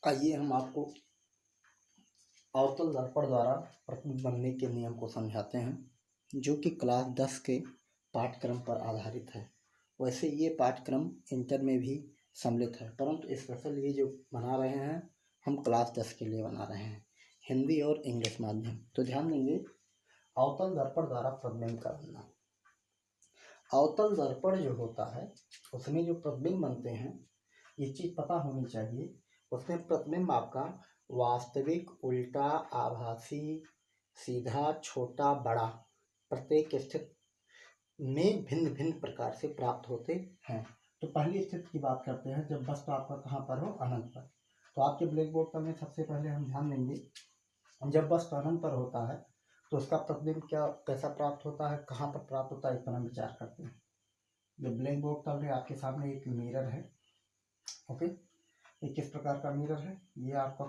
आइए हम आपको अवतल दर्पण द्वारा प्रतिबिंब बनने के नियम को समझाते हैं, जो कि क्लास 10 के पाठ्यक्रम पर आधारित है। वैसे ये पाठ्यक्रम इंटर में भी सम्मिलित है, परंतु स्पेशल ये जो बना रहे हैं हम क्लास 10 के लिए बना रहे हैं, हिंदी और इंग्लिश माध्यम। तो ध्यान देंगे, अवतल दर्पण द्वारा प्रतिबिंब का बनना। अवतल दर्पण जो होता है उसमें जो प्रतिबिंब बनते हैं, ये चीज़ पता होनी चाहिए। उसमें प्रतिबिंब आपका वास्तविक, उल्टा, आभासी, सीधा, छोटा, बड़ा प्रत्येक स्थिति में भिन्न भिन्न प्रकार से प्राप्त होते हैं। तो पहली स्थिति की बात करते हैं, जब वस्तु आपका कहाँ पर हो, अनंत पर। तो आपके ब्लैक बोर्ड पर में सबसे पहले हम ध्यान देंगे, जब वस्तु अनंत पर होता है तो उसका प्रतिबिंब कैसा प्राप्त होता है, कहाँ पर प्राप्त होता है, इस पर हम विचार करते हैं। जो ब्लैक बोर्ड पर है आपके सामने एक मिरर है। ओके, ये किस प्रकार का मिरर है? ये आपका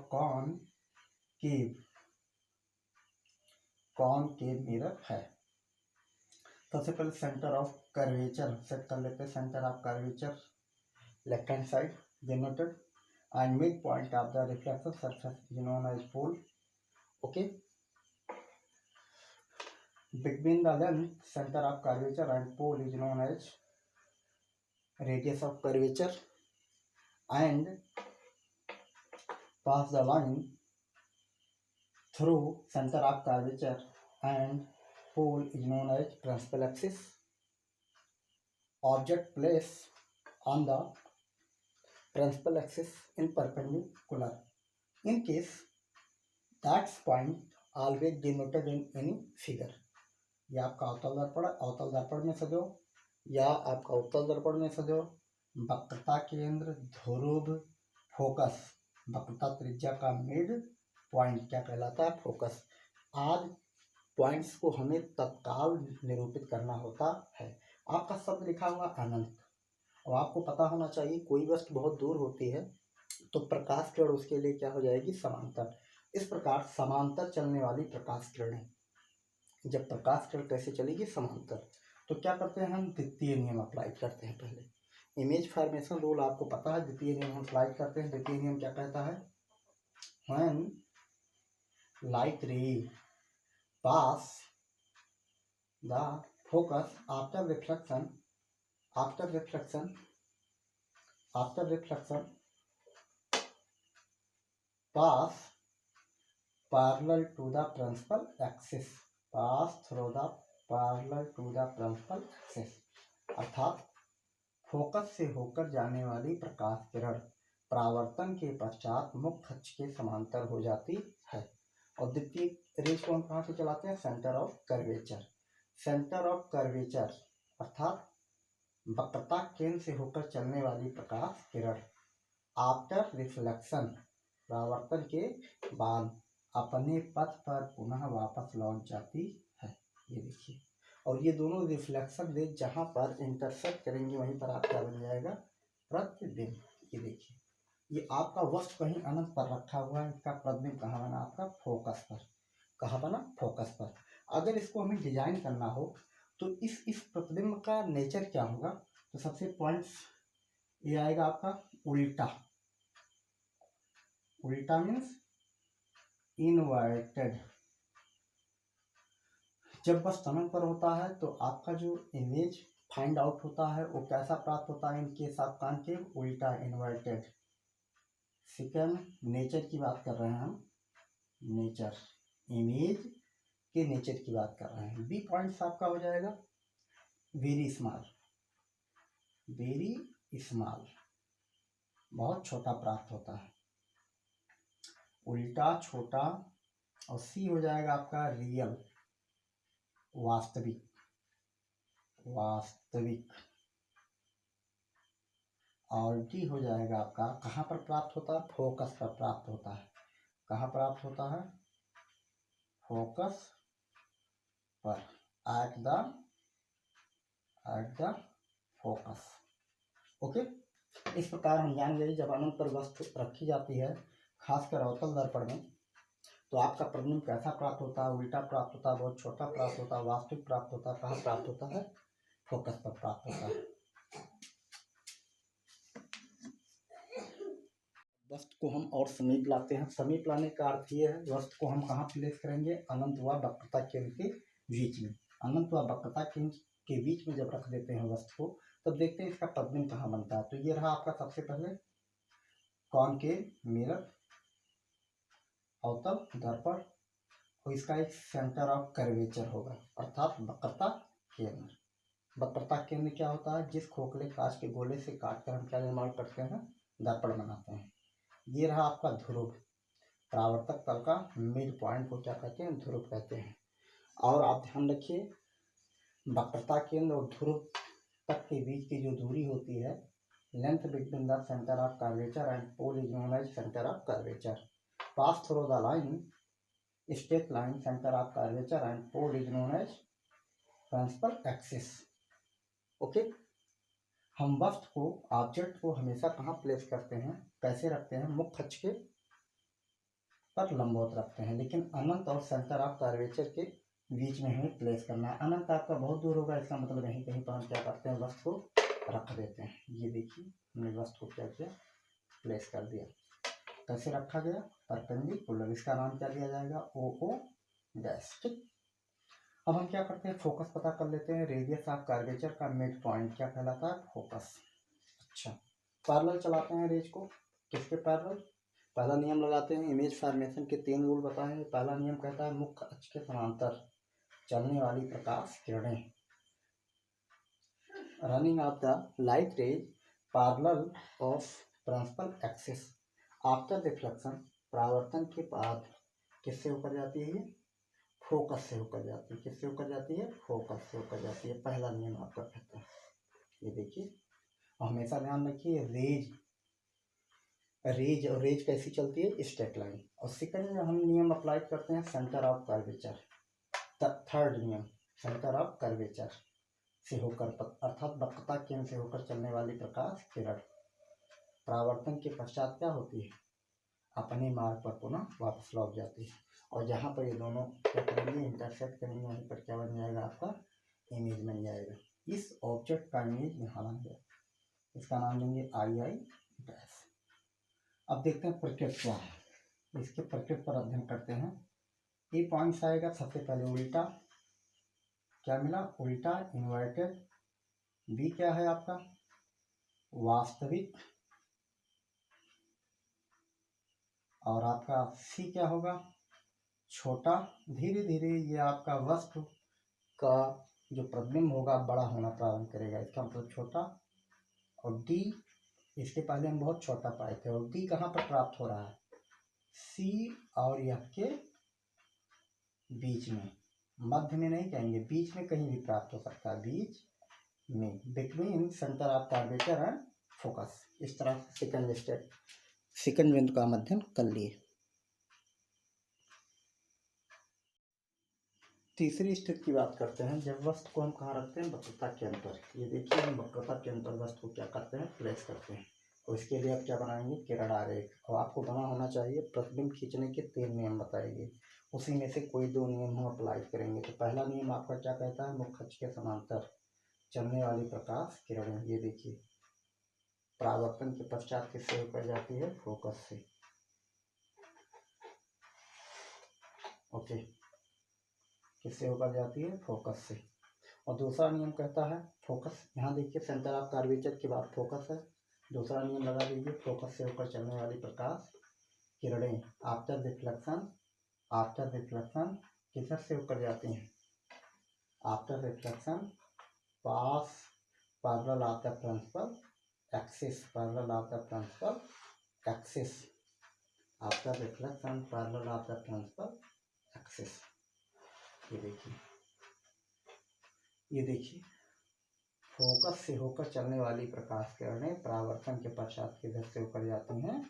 कॉनकेव मिरर है। सबसे पहले सेंटर ऑफ कर्वेचर सेट कर लेते हैं। Centre of curvature left hand side denoted and mid point of the reflection surface is known as pole. Okay, between the length center of curvature and pole is known as radius of curvature, and pass the line through center of curvature and pole is known as principal axis. Object placed on the principal axis in perpendicular, in case that point always denoted in any figure. या आपका अवतल दर्पण, अवतल दर्पण में सजो या आपका उत्तल दर्पण में सजो, वक्रता केंद्र, ध्रुव, फोकस, वक्रता त्रिज्या का मिड पॉइंट क्या कहलाता है, फोकस। आज पॉइंट्स को हमें तत्काल निरूपित करना होता है। आपका शब्द लिखा हुआ अनंत, और आपको पता होना चाहिए कोई वस्तु बहुत दूर होती है तो प्रकाश किरण उसके लिए क्या हो जाएगी, समांतर। इस प्रकार समांतर चलने वाली प्रकाश किरणें, जब प्रकाश किरण कैसे चलेगी, समांतर। तो क्या करते हैं हम, द्वितीय नियम अप्लाई करते हैं। पहले इमेज फॉर्मेशन रूल आपको पता है, द्वितीय नियम हम अप्लाई करते हैं। द्वितीय नियम क्या कहता है, व्हेन लाइट रे पास the focus after reflection pass parallel to the principal axis, pass through the parallel to the principal axis, अर्थात फोकस से होकर जाने वाली प्रकाश किरण परावर्तन के पश्चात मुख्य अक्ष के समांतर हो जाती है। और द्वितीय रेज को हम कहाँ से चलाते हैं, centre of curvature. Centre of curvature अर्थात वक्रता केंद्र से होकर चलने वाली प्रकाश किरण आफ्टर रिफ्लेक्शन, परावर्तन के बाद अपने पथ पर पुनः वापस लौट जाती है। ये देखिए, और ये दोनों रिफ्लेक्शन रेज जहाँ पर इंटरसेक्ट करेंगे वहीं पर आपका बन जाएगा प्रतिबिंब। ये देखिए, ये आपका वस्तु कहीं अनंत पर रखा हुआ है, इसका प्रतिबिंब कहाँ बना, आपका फोकस पर। कहाँ बना, फोकस पर। अगर इसको हमें डिजाइन करना हो तो इस प्रतिबिंब का नेचर क्या होगा, तो सबसे पॉइंट्स ये आएगा आपका उल्टा। उल्टा मीन्स इनवर्टेड। जब वह स्तंभ पर होता है तो आपका जो इमेज फाइंड आउट होता है वो कैसा प्राप्त होता है, इनके साथ कॉनकेव, उल्टा, इनवर्टेड। सेकंड, नेचर की बात कर रहे हैं हम, नेचर, इमेज के नेचर की बात कर रहे हैं। बी पॉइंट्स आपका हो जाएगा वेरी स्मॉल, वेरी स्मॉल, बहुत छोटा प्राप्त होता है, उल्टा, छोटा। और सी हो जाएगा आपका रियल, वास्तविक, वास्तविक। और डी हो जाएगा आपका कहाँ पर प्राप्त होता है, फोकस पर प्राप्त होता है। कहाँ प्राप्त होता है, फोकस पर, एट द फोकस। ओके, इस प्रकार हम जान गए जब अनंत पर वस्तु रखी जाती है, खासकर अवतल दर्पण में, तो आपका प्रतिबिंब कैसा प्राप्त होता है, उल्टा प्राप्त होता है, बहुत छोटा प्राप्त होता है, वास्तविक प्राप्त होता है। कहाँ प्राप्त होता है, फोकस पर प्राप्त होता है। वस्तु को हम और समीप लाते हैं। समीप लाने का अर्थ ये है, वस्तु को हम कहाँ प्लेस करेंगे, अनंत व वक्रता केंद्र के बीच में। अनंत व वक्रता केंद्र के बीच में जब रख देते हैं वस्तु को, तब देखते हैं इसका प्रतिबिंब कहाँ बनता है। तो ये रहा आपका सबसे पहले कॉनकेव मिरर, अवतल दर्पण, और इसका एक सेंटर ऑफ कर्वेचर होगा, अर्थात वक्रता केंद्र। वक्रता केंद्र क्या होता है, जिस खोखले कांच के गोले से काटकर हम क्या निर्माण करते हैं, दर्पण बनाते हैं। ये रहा आपका ध्रुव, परावर्तक तल का मिड पॉइंट को क्या कहते हैं, ध्रुव कहते हैं। और आप ध्यान रखिए, वक्रता केंद्र और ध्रुव तक के बीच की जो दूरी होती है, length between the centre of curvature and pole is known as centre of curvature. Pass through the line straight line centre of curvature and pole is known as principal axis. Okay, हम वस्तु को, object को हमेशा कहाँ place करते हैं, कैसे रखते हैं, मुख्य अक्ष के पर लंबवत रखते हैं, लेकिन अनंत और सेंटर ऑफ कर्वेचर के बीच में हमें प्लेस करना है। अनंत आपका बहुत दूर होगा, इसका मतलब यहीं कहीं पर हम क्या करते हैं, वस्तु को रख देते हैं। ये देखिए, हमने वस्तु को क्या किया, प्लेस कर दिया। कैसे रखा गया, परपेंडिकुलर, इसका नाम क्या दिया जाएगा, ओ डैश। ठीक, अब हम क्या करते हैं, फोकस पता कर लेते हैं। रेडियस ऑफ कर्वेचर का मिड पॉइंट क्या कहलाता है, फोकस। अच्छा, पैरेलल चलाते हैं रेज को, किसके पैरेलल, पहला नियम लगाते हैं। इमेज फॉर्मेशन के 3 रूल बताए हैं। पहला नियम कहता है मुख्य अक्ष के समांतर चलने वाली प्रकाश किरणें, running of the light rays parallel of principal axis after reflection, परावर्तन के बाद किससे होकर जाती है, ये फोकस से होकर जाती है। किससे होकर जाती है, फोकस से होकर जाती है। पहला नियम आपका कहता है, ये देखिए, हमेशा ध्यान रखिए, रेज कैसी चलती है, स्ट्रेट लाइन। और सेकंड हम नियम अप्लाई करते हैं, सेंटर ऑफ कर्वेचर। थर्ड नियम, सेंटर ऑफ कर्वेचर से होकर, अर्थात वक्रता केंद्र से होकर चलने वाली प्रकाश किरण परावर्तन के पश्चात क्या होती है, अपने मार्ग पर पुनः वापस लौट जाती है। और जहाँ पर ये दोनों क्या करेंगे, इंटरसेक्ट करेंगे, वहीं पर क्या बन जाएगा, आपका इमेज बन जाएगा। इस ऑब्जेक्ट का इमेज यहाँ बन गया, इसका नाम देंगे आई डैश। अब देखते हैं प्रकृति क्या है, इसके प्रकृति पर अध्ययन करते हैं। ये पॉइंट्स आएगा, सबसे पहले उल्टा, क्या मिला, उल्टा, इन्वर्टेड। बी क्या है आपका, वास्तविक। और आपका सी क्या होगा, छोटा। धीरे धीरे ये आपका वस्तु का जो प्रतिबिंब होगा बड़ा होना प्रारंभ करेगा, इसका मतलब छोटा। और डी, इसके पहले हम बहुत छोटा पाए थे, और डी कहाँ पर प्राप्त हो रहा है, सी और एफ के बीच में, मध्य में नहीं कहेंगे, बीच में कहीं भी प्राप्त हो सकता है, बीच में, between centre of curvature and focus. इस तरह से सेकंड बिंदु का अध्ययन कर लिए। तीसरी स्थिति की बात करते हैं, जब वस्तु को हम कहाँ रखते हैं, वक्रता केंद्र पर। ये देखिए, हम वक्रता केंद्र पर वस्तु को क्या करते हैं, प्लेस करते हैं। और इसके लिए आप क्या बनाएंगे, किरण आरेख। और आपको बना होना चाहिए, प्रतिबिंब खींचने के 3 नियम बताएंगे, उसी में से कोई 2 नियम हम अप्लाई करेंगे। तो पहला नियम आपका क्या कहता है, मुख्य अक्ष के समांतर चलने वाली प्रकाश किरणें, ये देखिए, परावर्तन के पश्चात किससे होकर जाती है, फोकस से। ओके, किससे होकर जाती है, फोकस से। और दूसरा नियम कहता है, फोकस, यहाँ देखिए, सेंटर ऑफ कर्वेचर के बाद फोकस है। दूसरा नियम लगा दीजिए, फोकस से होकर चलने वाली प्रकाश किरणें आफ्टर रिफ्लेक्शन किधर से होकर जाती हैं, after reflection pass parallel of the principal axis, parallel of the principal axis, after reflection parallel of the principal axis. ये देखिए, फोकस से होकर चलने वाली प्रकाश किरणें परावर्तन के पश्चात किधर से होकर जाती हैं,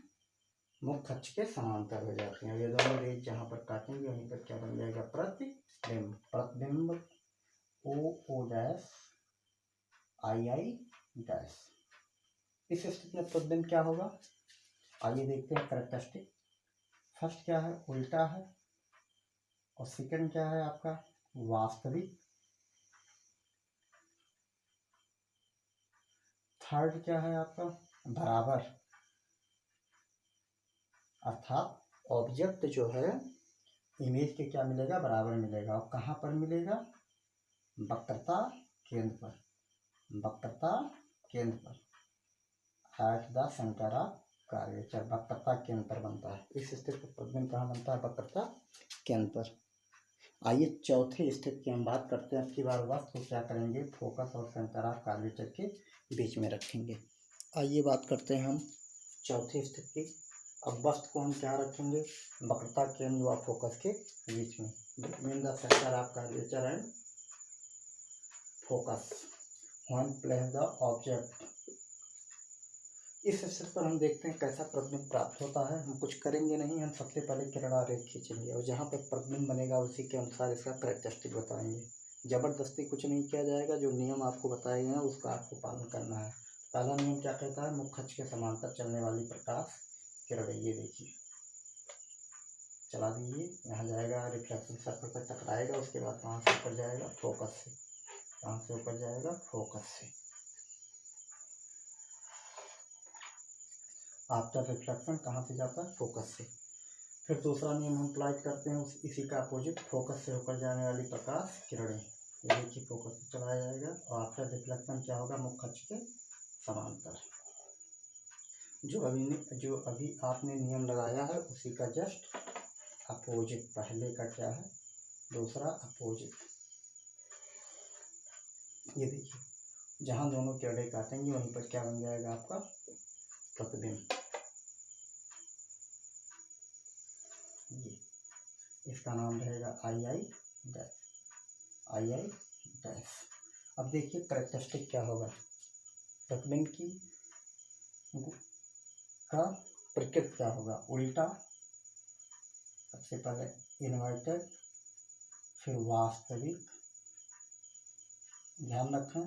मुख्य अक्ष के समांतर हो जाती हैं। ये दोनों रेज जहाँ पर काटेंगे वहीं पर क्या बन जाएगा, प्रतिबिंब। प्रतिबिंब ओ डैश आई डैश। इस स्थिति में प्रतिबिंब क्या होगा, आइए देखते हैं कैरेक्टरिस्टिक। फर्स्ट क्या है, उल्टा है। और सेकंड क्या है आपका, वास्तविक। थर्ड क्या है आपका, बराबर। अर्थात ऑब्जेक्ट जो है इमेज के क्या मिलेगा, बराबर मिलेगा। और कहाँ पर मिलेगा, वक्रता केंद्र पर, वक्रता केंद्र पर, at the centre of curvature, वक्रता केंद्र पर बनता है। इस स्थिति पर प्रतिबिंब कहाँ बनता है, वक्रता केंद्र पर। आइए चौथी स्थिति की हम बात करते हैं। इसकी बार वस्तु को क्या करेंगे, फोकस और सेंटर ऑफ कर्वेचर के बीच में रखेंगे। आइए बात करते हैं हम चौथी स्थिति की। अब वस्तु को हम क्या रखेंगे, वक्रता केंद्र व फोकस के बीच में, between the centre of curvature and focus when place the object. इस स्थिति पर हम देखते हैं कैसा प्रतिबिंब प्राप्त होता है। हम कुछ करेंगे नहीं, हम सबसे पहले किरण आरेख खींचेंगे और जहाँ पर प्रतिबिंब बनेगा उसी के अनुसार इसका कैरेक्टरिस्टिक बताएंगे। जबरदस्ती कुछ नहीं किया जाएगा, जो नियम आपको बताए गए हैं उसका आपको पालन करना है। पहला नियम क्या कहता है, मुख्य अक्ष के समांतर चलने वाली प्रकाश किरण, ये देखिए चला दीजिए, यहाँ जाएगा रिफ्लेक्शन सर्कल पर टकराएगा, उसके बाद कहाँ से ऊपर जाएगा, फोकस से, कहाँ से ऊपर जाएगा, फोकस से। आफ्टर रिफ्लेक्शन कहाँ से जाता है, फोकस से। फिर दूसरा नियम हम अप्लाई करते हैं इसी का अपोजिट, फोकस से होकर जाने वाली प्रकाश किरणें, ये देखिए फोकस से चला जाएगा और आफ्टर रिफ्लेक्शन क्या होगा, मुख्य अक्ष के समांतर। जो अभी आपने नियम लगाया है उसी का जस्ट अपोजिट, पहले का क्या है, दूसरा अपोजिट। ये देखिए जहाँ दोनों किरणें काटेंगे वहीं पर क्या बन जाएगा, आपका प्रतिबिंब। ये इसका नाम रहेगा आई I dash, I I dash. अब देखिए कैरेक्टरिस्टिक क्या होगा, प्रतिबिंब की का प्रकृति क्या होगा, उल्टा, सबसे पहले इन्वर्टेड, फिर वास्तविक। ध्यान रखें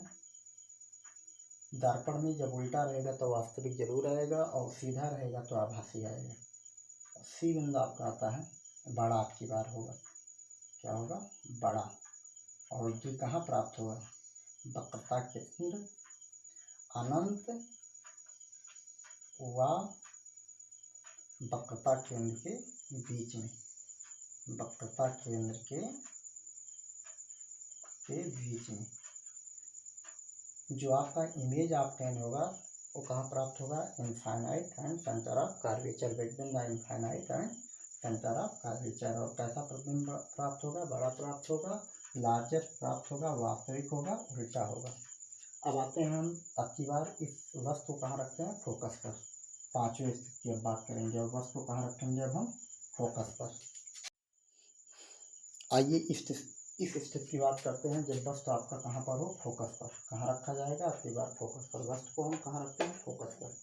दर्पण में जब उल्टा रहेगा तो वास्तविक जरूर आएगा और सीधा रहेगा तो आभासी आएगा। सी बिंदु आपका आता है बड़ा, आपकी बार होगा, क्या होगा, बड़ा। और डी कहाँ प्राप्त होगा, वक्रता केंद्र अनंत व वक्रता केंद्र के बीच में, वक्रता केंद्र के बीच में। जो आपका इमेज ऑब्टेन होगा वो कहाँ प्राप्त होगा, infinite and centre of curvature, between the infinite and centre of curvature. और कैसा प्रतिबिंब प्राप्त होगा, बड़ा प्राप्त होगा, लार्जेस्ट प्राप्त होगा, वास्तविक होगा, उल्टा होगा। अब आते हैं हम अब की बार इस वस्तु को कहाँ रखते हैं, फोकस पर। पांचवी स्थिति की अब बात करेंगे और वस्तु को कहाँ रखेंगे अब हम, फोकस पर। आइए इस स्थिति की बात करते हैं जब वस्तु आपका कहाँ पर हो, फोकस पर। कहाँ रखा जाएगा, आपकी बार फोकस पर। वस्तु को हम कहाँ रखते हैं, फोकस पर।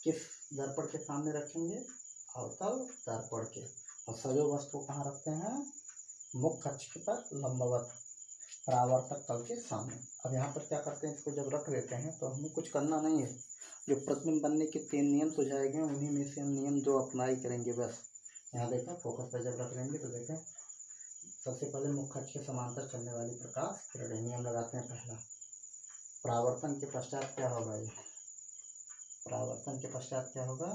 किस दर्पण के सामने रखेंगे, अवतल दर्पण के। और सजो वस्तु को कहाँ रखते हैं, मुख्य अक्ष पर लंबवत परावर्तक तल के सामने। अब यहाँ पर क्या करते हैं, इसको जब रख लेते हैं तो हमें कुछ करना नहीं है। जो प्रतिबिंब बनने के 3 नियम सुझाए गए उन्हीं में से हम नियम 2 अप्लाई करेंगे बस। यहाँ देखें फोकस पर जब रख लेंगे तो देखें सबसे पहले मुख्य अक्ष के समांतर चलने वाली प्रकाश किरणें, नियम लगाते हैं पहला। परावर्तन के पश्चात क्या होगा, ये परावर्तन के पश्चात क्या होगा,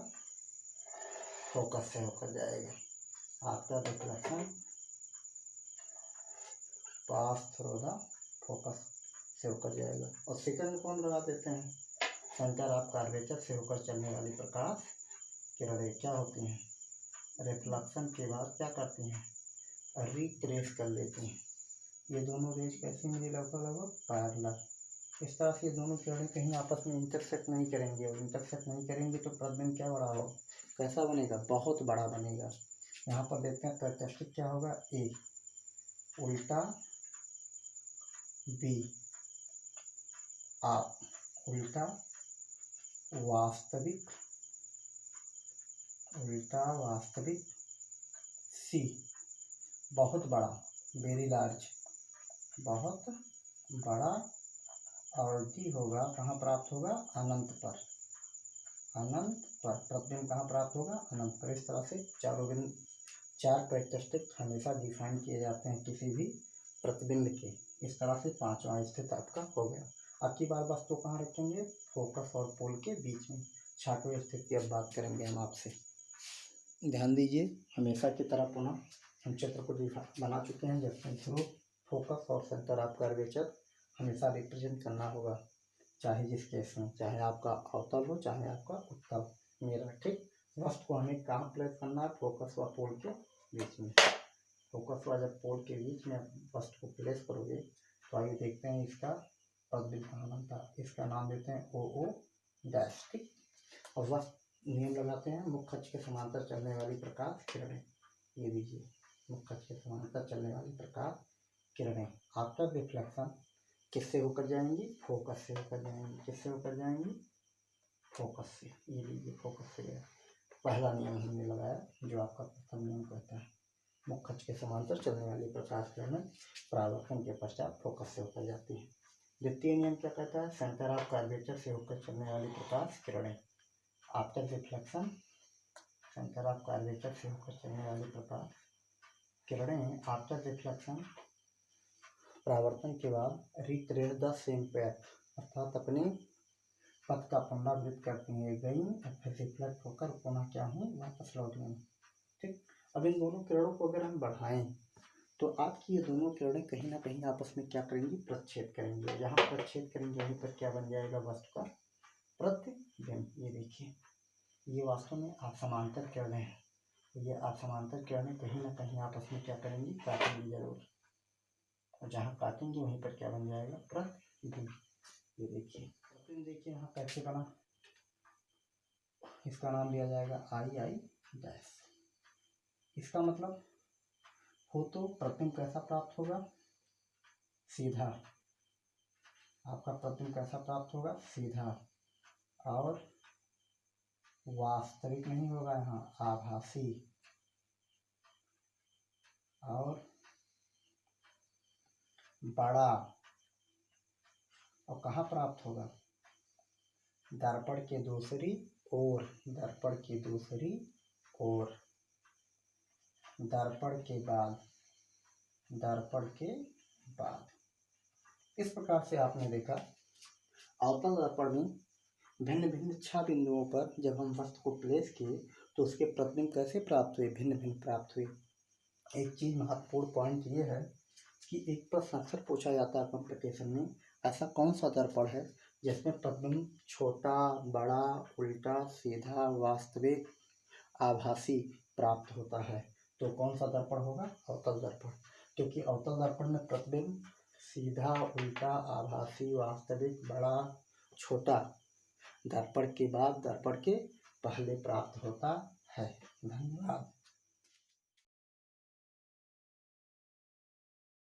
फोकस से होकर जाएगा। After reflection pass through the focus से होकर जाएगा। और सेकंड कौन लगा देते हैं, सेंटर ऑफ कर्वेचर से होकर चलने वाली प्रकाश किरणें क्या होती हैं, रिफ्लेक्शन के बाद क्या करती हैं, रिट्रेस कर लेती हैं। ये दोनों रेज कैसी मिली, लगभग पैरेलल। इस तरह से ये दोनों किरणें कहीं आपस में इंटरसेक्ट नहीं करेंगी, और इंटरसेक्ट नहीं करेंगी तो प्रतिबिंब क्या बड़ा हो, कैसा बनेगा, बहुत बड़ा बनेगा। यहाँ पर देखते हैं कैरेक्टरिस्टिक क्या होगा, ए उल्टा, बी उल्टा वास्तविक, उल्टा वास्तविक, सी बहुत बड़ा, वेरी लार्ज, बहुत बड़ा, और डी होगा कहाँ प्राप्त होगा, अनंत पर, अनंत पर। प्रतिबिंब कहाँ प्राप्त होगा, अनंत पर। इस तरह से चार कैरेक्टरिस्टिक हमेशा डिफाइन किए जाते हैं किसी भी प्रतिबिंब के। इस तरह से पांचवा स्थिति आपका हो गया। अब की बार वस्तु कहाँ रखेंगे, फोकस और पोल के बीच में। छठवीं स्थिति की अब बात करेंगे हम आपसे। ध्यान दीजिए, हमेशा की तरह पुनः हम चित्र को बना चुके हैं, जिसमें स्रोत, फोकस और सेंटर ऑफ कर्वेचर हमेशा रिप्रेजेंट करना होगा, चाहे जिस केस में, चाहे आपका अवतल हो चाहे आपका उत्तल मेरा। ठीक, वस्तु को हमें कहाँ प्लेस करना है, फोकस व पोल के बीच में। फोकस व जब पोल के बीच में वस्तु को प्लेस करोगे तो आइए देखते हैं इसका प्रतिबिंब कहाँ बनता है। इसका नाम देते हैं ओ डैश। ठीक, और वस्तु नियम लगाते हैं, मुख्य अक्ष के समांतर चलने वाली प्रकाश किरणें, ये लीजिए, मुख्य अक्ष के समांतर चलने वाली प्रकाश किरणें आफ्टर रिफ्लेक्शन किससे होकर जाएंगी, फोकस से होकर जाएंगी। किससे होकर जाएंगी, फोकस से। ये लीजिए, फोकस से गया, पहला नियम हमने लगाया जो आपका प्रथम नियम कहता है, मुख्य अक्ष के समांतर चलने वाली प्रकाश किरणें परावर्तन के पश्चात फोकस से होकर जाती है। द्वितीय नियम क्या कहता है, सेंटर ऑफ कर्वेचर से होकर चलने वाली प्रकाश किरणें after reflection, centre of curvature से होकर चलने वाली प्रकाश किरणें आफ्टर रिफ्लेक्शन परावर्तन के बाद रिट्रेस द सेम पैथ, अर्थात अपने पथ का पुनरावृत्त करती हैं, गई और फिर रिफ्लेक्ट होकर पुनः क्या हुई, वापस लौट गई। ठीक, अब इन दोनों किरणों को अगर हम बढ़ाएं तो आपकी ये दोनों किरणें कहीं ना कहीं आपस में क्या करेंगी, प्रच्छेद करेंगे। जहाँ प्रच्छेद करेंगे वहीं पर क्या बन जाएगा, वस्तु का प्रतिबिंब। ये देखिए, ये वास्तव में असमांतर किरणें हैं, ये असमांतर किरणें कहीं ना कहीं आपस में क्या करेंगी, काटेंगी जरूर, और जहाँ काटेंगे वहीं पर क्या बन जाएगा, प्रतिबिंब। ये देखिए प्रतिबिंब, देखिए यहाँ कैसे बना, इसका नाम दिया जाएगा आई डैश। इसका मतलब हो तो प्रतिबिंब कैसा प्राप्त होगा, सीधा, आपका प्रतिबिंब कैसा प्राप्त होगा, सीधा, और वास्तविक नहीं होगा, यहाँ आभासी, और बड़ा, और कहाँ प्राप्त होगा, दर्पण के दूसरी ओर, दर्पण की दूसरी ओर, दर्पण के बाद, दर्पण के बाद। इस प्रकार से आपने देखा अवतल दर्पण में भिन्न भिन्न 6 बिंदुओं पर जब हम वस्तु को प्लेस किए तो उसके प्रतिबिंब कैसे प्राप्त हुए, भिन्न भिन्न प्राप्त हुए। एक चीज महत्वपूर्ण पॉइंट ये है कि एक प्रश्न अक्सर पूछा जाता है कॉम्पिटिशन में, ऐसा कौन सा दर्पण है जिसमें प्रतिबिंब छोटा, बड़ा, उल्टा, सीधा, वास्तविक, आभासी प्राप्त होता है, तो कौन सा दर्पण होगा, अवतल दर्पण। क्योंकि अवतल दर्पण में प्रतिबिंब सीधा, उल्टा, आभासी, वास्तविक, बड़ा, छोटा दर्पण के बाद, दर्पण के पहले प्राप्त होता है। धन्यवाद।